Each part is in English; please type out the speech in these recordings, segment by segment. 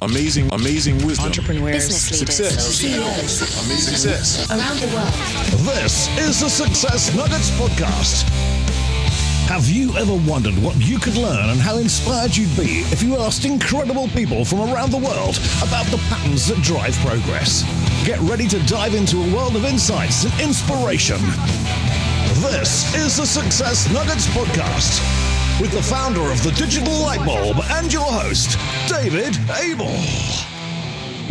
Amazing wisdom. Entrepreneurs. Business leaders. Success. CEOs. Amazing success. Around the world. This is the Success Nuggets Podcast. Have you ever wondered what you could learn and how inspired you'd be if you asked incredible people from around the world about the patterns that drive progress? Get ready to dive into a world of insights and inspiration. This is the Success Nuggets Podcast with the founder of the Digital Light Bulb and your host, David Abel.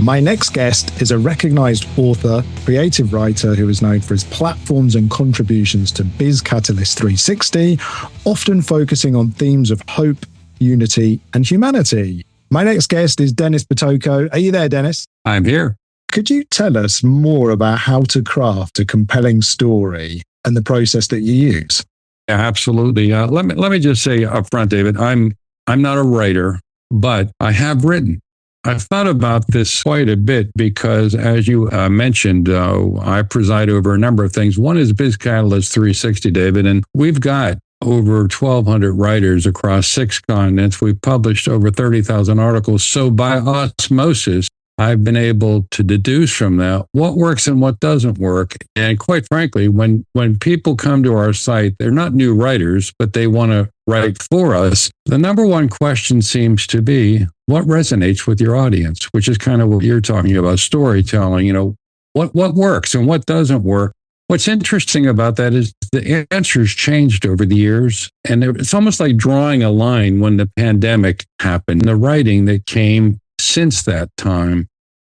My next guest is a recognized author, creative writer who is known for his platforms and contributions to Biz Catalyst 360, often focusing on themes of hope, unity, and humanity. My next guest is Dennis Pitocco. Are you there, Dennis? I'm here. Could you tell us more about how to craft a compelling story and the process that you use? Yeah, absolutely. Let me just say up front, David, I'm not a writer, but I have written. I've thought about this quite a bit because, as you mentioned, I preside over a number of things. One is Biz Catalyst 360, David, and we've got over 1,200 writers across 6 continents. We've published over 30,000 articles. So by osmosis, I've been able to deduce from that what works and what doesn't work. And quite frankly, when people come to our site, they're not new writers, but they want to write for us. The number one question seems to be, what resonates with your audience, which is kind of what you're talking about, storytelling, what works and what doesn't work. What's interesting about that is the answers changed over the years. And it's almost like drawing a line when the pandemic happened, the writing that came since that time.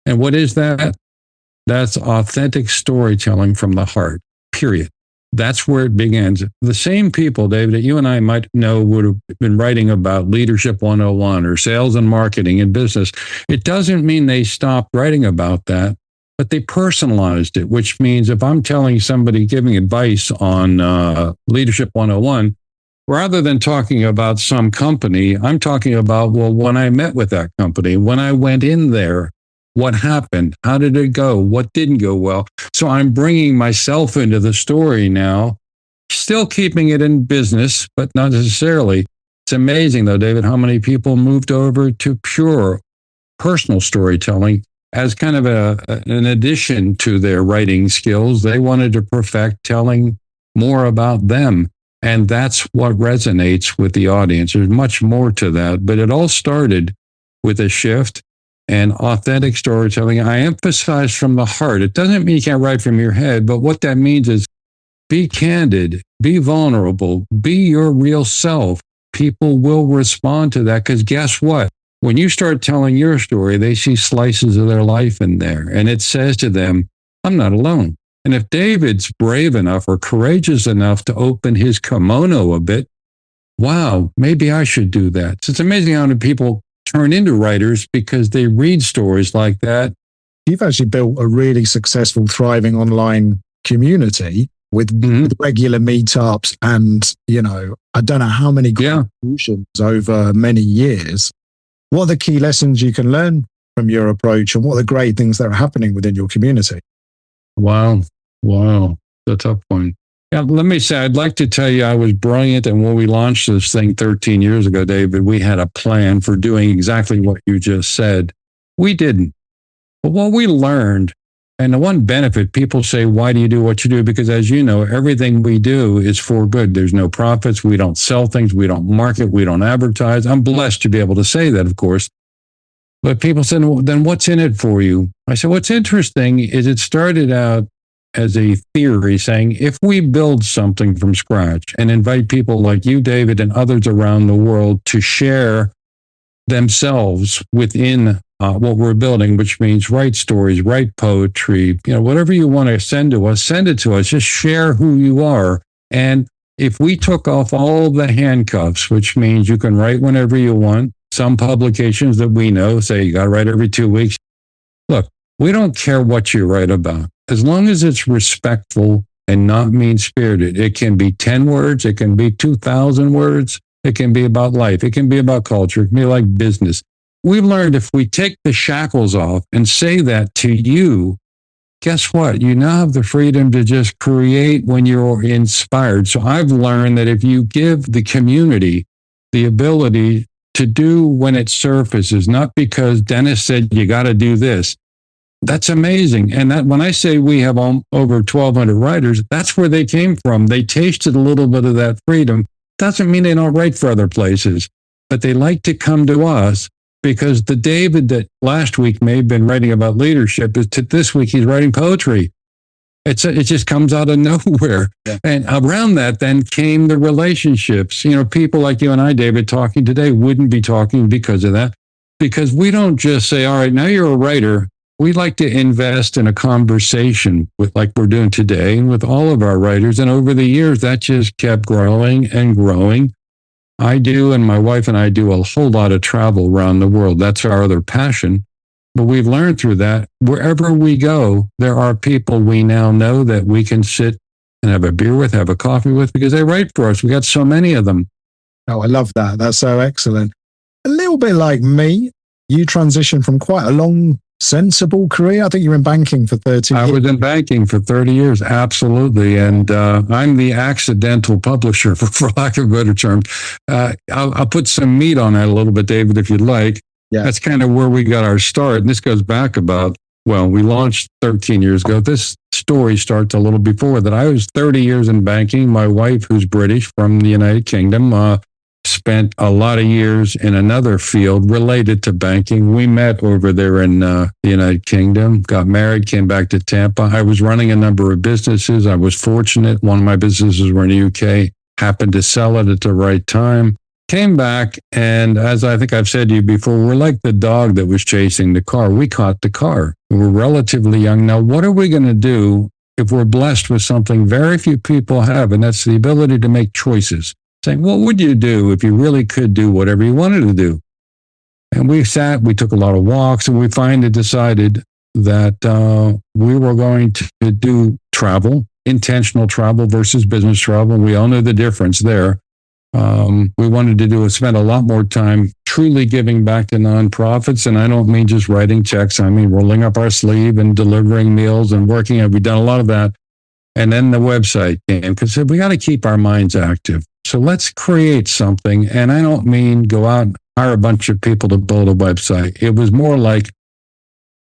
And what is that? That's authentic storytelling from the heart, period. That's where it begins. The same people, David, that you and I might know would have been writing about Leadership 101 or sales and marketing and business. It doesn't mean they stopped writing about that, but they personalized it, which means if I'm telling somebody, giving advice on Leadership 101, rather than talking about some company, I'm talking about, well, when I met with that company, when I went in there, what happened? How did it go? What didn't go well? So I'm bringing myself into the story now, still keeping it in business, but not necessarily. It's amazing, though, David, how many people moved over to pure personal storytelling as kind of an addition to their writing skills. They wanted to perfect telling more about them. And that's what resonates with the audience. There's much more to that, but it all started with a shift and authentic storytelling. I emphasize from the heart. It doesn't mean you can't write from your head, but what that means is be candid, be vulnerable, be your real self. People will respond to that because guess what? When you start telling your story, they see slices of their life in there. And it says to them, I'm not alone. And if David's brave enough or courageous enough to open his kimono a bit, wow, maybe I should do that. So it's amazing how many people turn into writers because they read stories like that. You've actually built a really successful, thriving online community with regular meetups and, I don't know how many contributions over many years. What are the key lessons you can learn from your approach and what are the great things that are happening within your community? Wow. That's a tough point. Yeah, let me say, I'd like to tell you I was brilliant. And when we launched this thing 13 years ago, David, we had a plan for doing exactly what you just said. We didn't. But what we learned, and the one benefit, people say, why do you do what you do? Because as you know, everything we do is for good. There's no profits. We don't sell things. We don't market. We don't advertise. I'm blessed to be able to say that, of course. But people said, well, then what's in it for you? I said, what's interesting is it started out as a theory saying, if we build something from scratch and invite people like you, David, and others around the world to share themselves within what we're building, which means write stories, write poetry, whatever you want to send to us, send it to us. Just share who you are. And if we took off all the handcuffs, which means you can write whenever you want, some publications that we know say you got to write every 2 weeks. Look, we don't care what you write about. As long as it's respectful and not mean-spirited, it can be 10 words, it can be 2,000 words, it can be about life, it can be about culture, it can be like business. We've learned if we take the shackles off and say that to you, guess what? You now have the freedom to just create when you're inspired. So I've learned that if you give the community the ability to do when it surfaces, not because Dennis said you got to do this. That's amazing. And that when I say we have over 1,200 writers, that's where they came from. They tasted a little bit of that freedom. Doesn't mean they don't write for other places, but they like to come to us because the David that last week may have been writing about leadership is to this week he's writing poetry. It just comes out of nowhere. Yeah. And around that then came the relationships. People like you and I, David, talking today wouldn't be talking because of that. Because we don't just say, all right, now you're a writer. We like to invest in a conversation with, like we're doing today, and with all of our writers. And over the years, that just kept growing and growing. I do, and my wife and I do a whole lot of travel around the world. That's our other passion. But we've learned through that, wherever we go, there are people we now know that we can sit and have a beer with, have a coffee with, because they write for us. We got so many of them. Oh, I love that. That's so excellent. A little bit like me, you transitioned from quite a long, sensible career. I think you were in banking for 30 years. I was in banking for 30 years, absolutely. And I'm the accidental publisher, for lack of a better term. I'll put some meat on that a little bit, David, if you'd like. Yeah. That's kind of where we got our start. And this goes back we launched 13 years ago. This story starts a little before that. I was 30 years in banking. My wife, who's British from the United Kingdom, spent a lot of years in another field related to banking. We met over there in the United Kingdom, got married, came back to Tampa. I was running a number of businesses. I was fortunate. One of my businesses were in the UK, happened to sell it at the right time. Came back, and as I think I've said to you before, we're like the dog that was chasing the car. We caught the car. We're relatively young. Now, what are we going to do if we're blessed with something very few people have, and that's the ability to make choices? Saying, what would you do if you really could do whatever you wanted to do? And we took a lot of walks, and we finally decided that we were going to do travel, intentional travel versus business travel. We all knew the difference there. We wanted to spend a lot more time truly giving back to nonprofits. And I don't mean just writing checks. I mean rolling up our sleeve and delivering meals and working. We've done a lot of that. And then the website came because we got to keep our minds active. So let's create something. And I don't mean go out and hire a bunch of people to build a website. It was more like,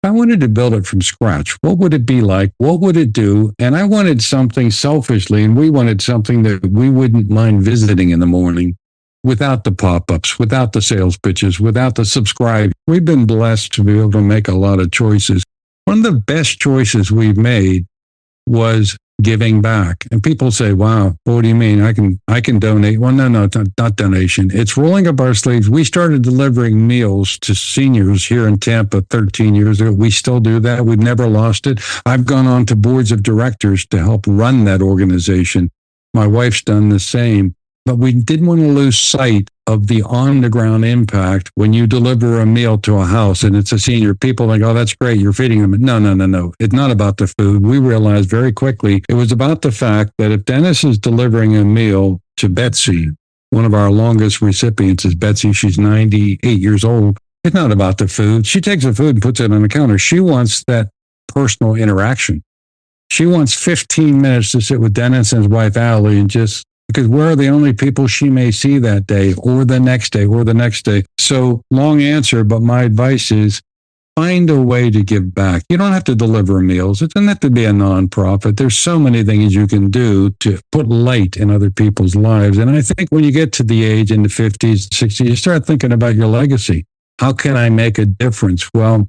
I wanted to build it from scratch. What would it be like? What would it do? And I wanted something selfishly, and we wanted something that we wouldn't mind visiting in the morning without the pop-ups, without the sales pitches, without the subscribe. We've been blessed to be able to make a lot of choices. One of the best choices we've made was giving back. And people say, wow, what do you mean? I can donate. Well, no, it's not donation. It's rolling up our sleeves. We started delivering meals to seniors here in Tampa 13 years ago. We still do that. We've never lost it. I've gone on to boards of directors to help run that organization. My wife's done the same. But we didn't want to lose sight of the on-the-ground impact when you deliver a meal to a house and it's a senior. People think, oh, that's great, you're feeding them. No. It's not about the food. We realized very quickly it was about the fact that if Dennis is delivering a meal to Betsy, one of our longest recipients is Betsy. She's 98 years old. It's not about the food. She takes the food and puts it on the counter. She wants that personal interaction. She wants 15 minutes to sit with Dennis and his wife, Allie, and just because we're the only people she may see that day or the next day or the next day. So long answer, but my advice is find a way to give back. You don't have to deliver meals. It doesn't have to be a nonprofit. There's so many things you can do to put light in other people's lives. And I think when you get to the age in the 50s, 60s, you start thinking about your legacy. How can I make a difference? Well,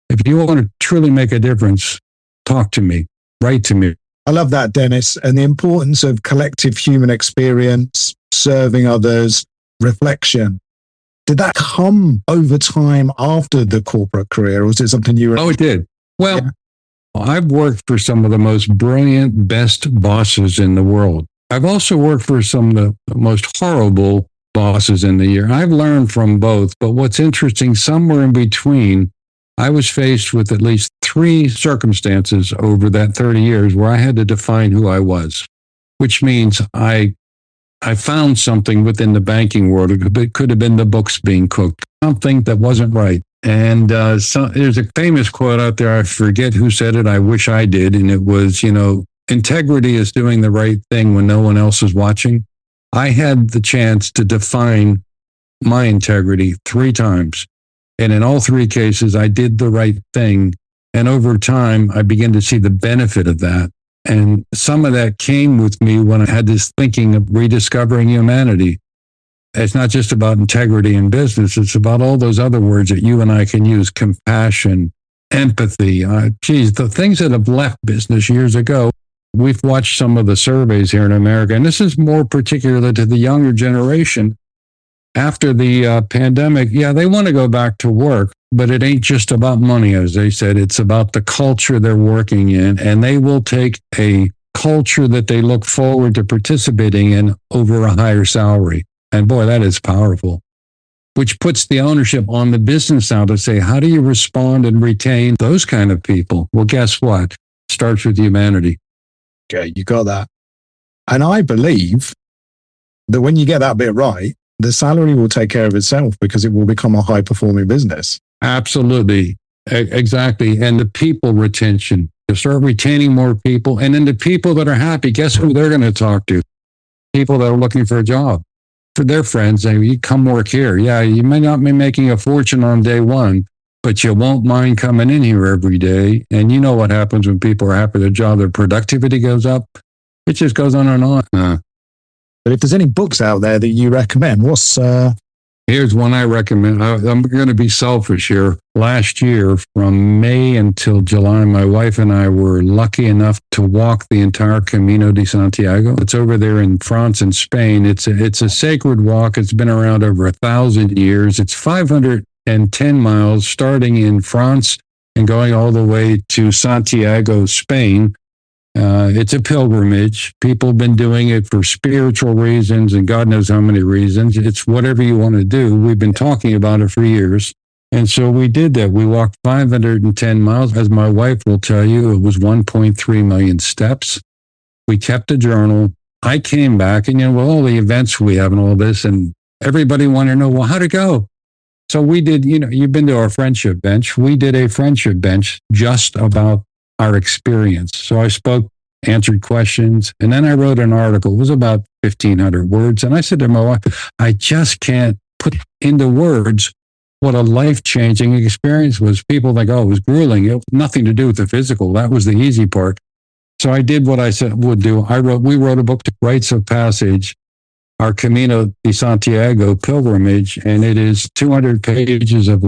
if you want to truly make a difference, talk to me, write to me. I love that, Dennis, and the importance of collective human experience, serving others, reflection. Did that come over time after the corporate career, or was it something you were... Oh, it did. Well, yeah. I've worked for some of the most brilliant, best bosses in the world. I've also worked for some of the most horrible bosses in the year. I've learned from both, but what's interesting, somewhere in between, I was faced with at least 3 circumstances over that 30 years where I had to define who I was, which means I found something within the banking world. It could have been the books being cooked, something that wasn't right. And there's a famous quote out there. I forget who said it. I wish I did. And it was, integrity is doing the right thing when no one else is watching. I had the chance to define my integrity 3 times. And in all 3 cases, I did the right thing. And over time, I began to see the benefit of that. And some of that came with me when I had this thinking of rediscovering humanity. It's not just about integrity in business. It's about all those other words that you and I can use: compassion, empathy. The things that have left business years ago. We've watched some of the surveys here in America, and this is more particular to the younger generation. After the pandemic, they want to go back to work, but it ain't just about money, as they said. It's about the culture they're working in, and they will take a culture that they look forward to participating in over a higher salary. And boy, that is powerful, which puts the ownership on the business now to say, how do you respond and retain those kind of people? Well, guess what? Starts with humanity. Okay, you got that. And I believe that when you get that bit right, the salary will take care of itself because it will become a high-performing business. Absolutely. Exactly. And the people retention. You start retaining more people. And then the people that are happy, guess who they're going to talk to? People that are looking for a job. For their friends, you come work here. Yeah, you may not be making a fortune on day one, but you won't mind coming in here every day. And you know what happens when people are happy with their job, their productivity goes up. It just goes on and on. But if there's any books out there that you recommend, Here's one I recommend. I'm going to be selfish here. Last year, from May until July, my wife and I were lucky enough to walk the entire Camino de Santiago. It's over there in France and Spain. It's a sacred walk. It's been around over 1,000 years. It's 510 miles starting in France and going all the way to Santiago, Spain. It's a pilgrimage. People have been doing it for spiritual reasons and God knows how many reasons. It's whatever you want to do. We've been talking about it for years. And so we did that. We walked 510 miles. As my wife will tell you, it was 1.3 million steps. We kept a journal. I came back and, with all the events we have and all this, and everybody wanted to know, well, how'd it go? So we did, you've been to our friendship bench. We did a friendship bench just about our experience. So I spoke, answered questions, and then I wrote an article. It was about 1,500 words. And I said to my wife, I just can't put into words what a life-changing experience was. People think, oh, it was grueling. It had nothing to do with the physical. That was the easy part. So I did what I said would do. We wrote a book, Rites of Passage, our Camino de Santiago pilgrimage, and it is 200 pages of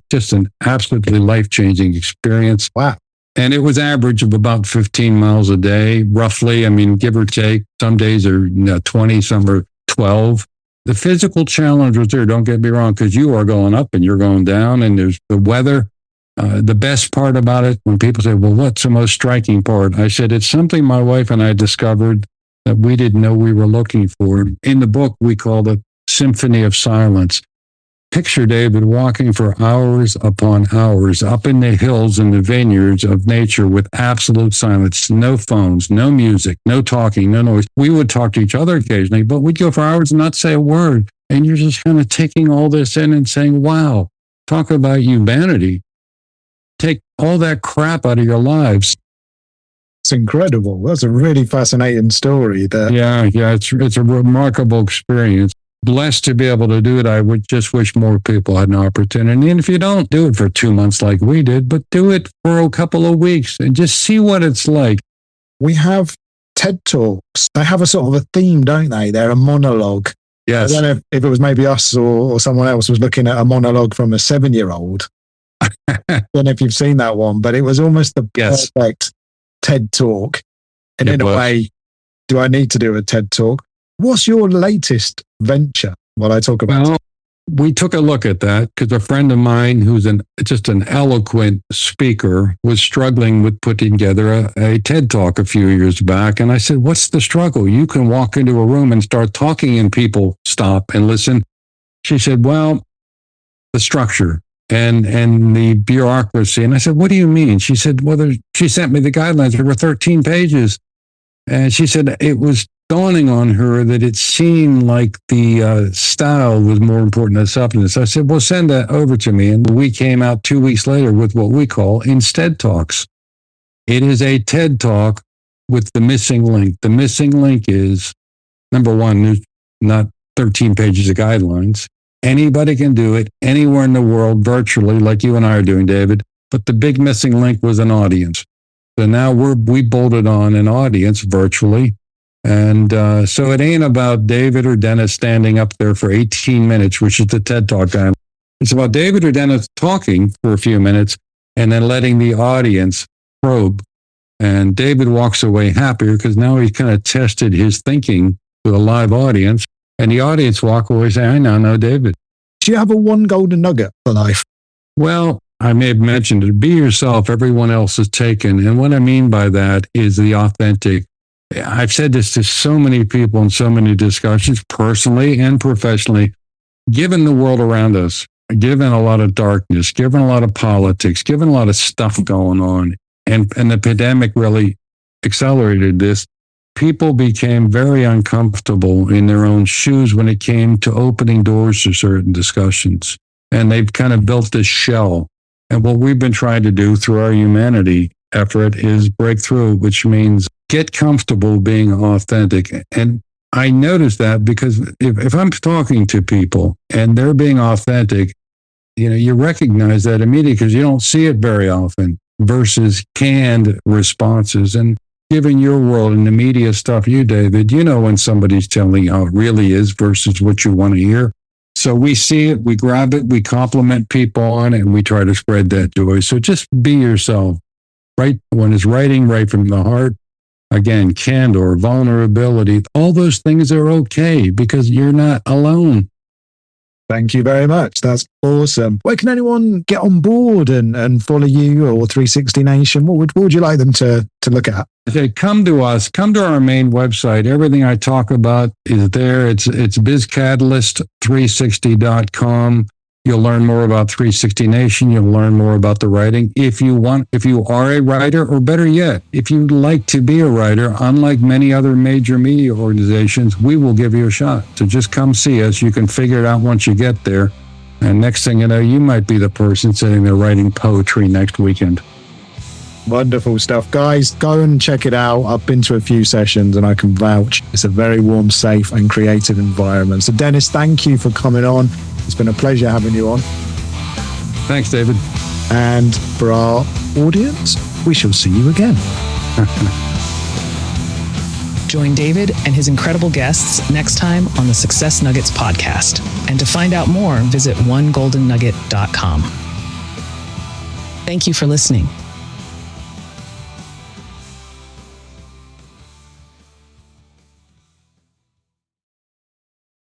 just an absolutely life-changing experience. Wow. And it was average of about 15 miles a day, roughly. I mean, give or take. Some days are 20, some are 12. The physical challenge was there, don't get me wrong, because you are going up and you're going down, and there's the weather. The best part about it, when people say, well, what's the most striking part? I said, it's something my wife and I discovered that we didn't know we were looking for. In the book, we called it Symphony of Silence. Picture David walking for hours upon hours up in the hills and the vineyards of nature with absolute silence, no phones, no music, no talking, no noise. We would talk to each other occasionally, but we'd go for hours and not say a word. And you're just kind of taking all this in and saying, wow, talk about humanity. Take all that crap out of your lives. It's incredible. That's a really fascinating story. Yeah, it's a remarkable experience. Blessed to be able to do it. I would just wish more people had an opportunity. And if you don't, do it for 2 months like we did, but do it for a couple of weeks and just see what it's like. We have TED Talks. They have a sort of a theme, don't they? They're a monologue. Yes. I don't know if it was maybe us or someone else was looking at a monologue from a 7-year-old. I don't know if you've seen that one, but it was almost the perfect TED Talk. And in a way, do I need to do a TED Talk? What's your latest venture? What I talk about? Well, we took a look at that because a friend of mine who's just an eloquent speaker was struggling with putting together a TED Talk a few years back. And I said, what's the struggle? You can walk into a room and start talking and people stop and listen. She said, well, the structure and the bureaucracy. And I said, what do you mean? She said, she sent me the guidelines. There were 13 pages. And she said it was dawning on her that it seemed like the style was more important than substance. I said, well, send that over to me. And we came out 2 weeks later with what we call Instead Talks. It is a TED Talk with the missing link. The missing link is, number one, there's not 13 pages of guidelines. Anybody can do it anywhere in the world, virtually, like you and I are doing, David. But the big missing link was an audience. So now we bolted on an audience virtually. And so it ain't about David or Dennis standing up there for 18 minutes, which is the TED Talk time. It's about David or Dennis talking for a few minutes and then letting the audience probe. And David walks away happier because now he's kind of tested his thinking with a live audience. And the audience walk away saying, I now know David. Do you have a one golden nugget for life? Well, I may have mentioned it. Be yourself. Everyone else is taken. And what I mean by that is the authentic. I've said this to so many people in so many discussions, personally and professionally. Given the world around us, given a lot of darkness, given a lot of politics, given a lot of stuff going on, and the pandemic really accelerated this, people became very uncomfortable in their own shoes when it came to opening doors to certain discussions. And they've kind of built this shell. And what we've been trying to do through our humanity effort is break through, which means get comfortable being authentic. And I notice that because if I'm talking to people and they're being authentic, you recognize that immediately because you don't see it very often versus canned responses. And given your world and the media stuff, David, when somebody's telling you how it really is versus what you want to hear. So we see it, we grab it, we compliment people on it, and we try to spread that joy. So just be yourself. Right when it's writing right from the heart. Again, candor, vulnerability, all those things are okay because you're not alone. Thank you very much. That's awesome. Where can anyone get on board and follow you or 360 Nation? What would you like them to look at? Okay, come to us. Come to our main website. Everything I talk about is there. It's bizcatalyst360.com. You'll learn more about 360 Nation. You'll learn more about the writing. If you are a writer, or better yet, if you'd like to be a writer, unlike many other major media organizations, we will give you a shot. So just come see us. You can figure it out once you get there. And next thing you know, you might be the person sitting there writing poetry next weekend. Wonderful stuff. Guys, go and check it out. I've been to a few sessions and I can vouch. It's a very warm, safe and creative environment. So Dennis, thank you for coming on. It's been a pleasure having you on. Thanks, David. And for our audience, we shall see you again. Join David and his incredible guests next time on the Success Nuggets podcast. And to find out more, visit onegoldennugget.com. Thank you for listening.